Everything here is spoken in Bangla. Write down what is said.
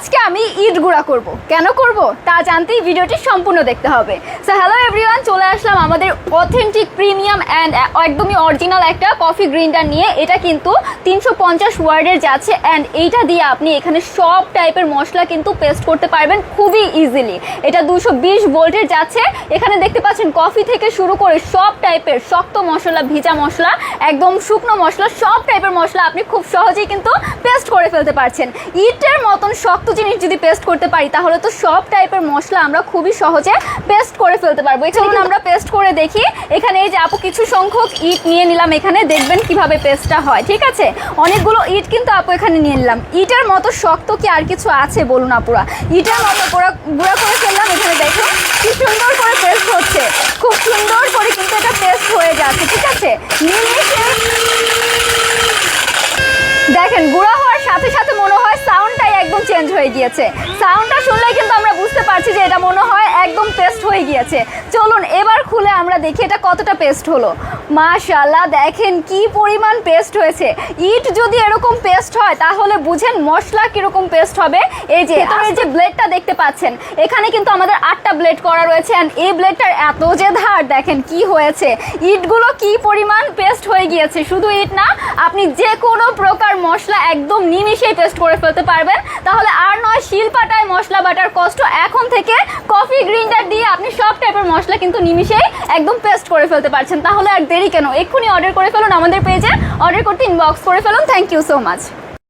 আজকে আমি ইট গুঁড়া করব। কেন করব তা জানতেই ভিডিওটি সম্পূর্ণ দেখতে হবে। সো হ্যালো এভরিওয়ান, চলে আসলাম আমাদের অথেন্টিক প্রিমিয়াম অ্যান্ড একদমই অরিজিনাল একটা কফি গ্রাইন্ডার নিয়ে। এটা কিন্তু 350 ওয়ার্ডের যাচ্ছে অ্যান্ড এইটা দিয়ে আপনি এখানে সব টাইপের মশলা কিন্তু পেস্ট করতে পারবেন খুবই ইজিলি। এটা 220 ভোল্টের যাচ্ছে। এখানে দেখতে পাচ্ছেন কফি থেকে শুরু করে সব টাইপের শক্ত মশলা, ভিজা মশলা, একদম শুকনো মশলা, সব টাইপের মশলা আপনি খুব সহজেই কিন্তু পেস্ট করে ফেলতে পারছেন। ইটের মতন শক্ত জিনিস যদি পেস্ট করতে পারি তাহলে তো সব টাইপের মশলা আমরা খুবই সহজে পেস্ট করে ফেলতে পারবো। চলুন আমরা পেস্ট করে দেখি। এখানে এই যে আপু কিছু সংখ্যক ইট নিয়ে নিলাম, এখানে দেখবেন কিভাবে পেস্টটা হয়। ঠিক আছে, অনেকগুলো ইট কিন্তু আপু এখানে নিয়ে নিলাম। ইটের মতো শক্ত কি আর কিছু আছে বলুন আপুরা? ইটের মতো গুঁড়া করে ফেললাম। এখানে দেখুন কি সুন্দর করে পেস্ট হচ্ছে, খুব সুন্দর করে কিন্তু এটা পেস্ট হয়ে যাচ্ছে। ঠিক আছে, দেখেন গুঁড়া হওয়ার সাথে সাথে মনে হয় সাউন্ডটাই একদম চেঞ্জ হয়ে গিয়েছে। সাউন্ডটা শুনলেই কিন্তু আমরা বুঝতে পারছি যে এটা মনে হয় একদম পেস্ট হয়ে গিয়েছে। চলুন এবার খুলে আমরা দেখি এটা কতটা পেস্ট হলো। মাশাআল্লাহ, দেখেন কি পরিমাণ পেস্ট হয়েছে। ইট যদি এরকম পেস্ট হয় তাহলে বুঝেন মশলা কিরকম পেস্ট হবে। এই যে ভেতরের যে ব্লেডটা দেখতে পাচ্ছেন, এখানে কিন্তু আমাদের 8টা ব্লেড করা রয়েছে অ্যান্ড এই ব্লেডটার এত যে ধার, দেখেন কি হয়েছে। ইটগুলো কি পরিমাণ পেস্ট হয়ে গিয়েছে। শুধু ইট না, আপনি যে কোনো প্রকার মশলা একদম নিমিশেই পেস্ট করে ফেলতে পারবেন। তাহলে আর নয় শিলপাটায় মশলা বাটার কষ্ট, এখন থেকে কফি গ্রাইন্ডার দিয়ে আপনি সব টাইপের মশলা কিন্তু নিমিশেই একদম পেস্ট করে ফেলতে পারছেন। তাহলে আর দেরি কেন, এক্ষুনি অর্ডার করে ফেলুন। আমাদের পেজে অর্ডার করতে ইনবক্স করে ফেলুন। Thank you so much.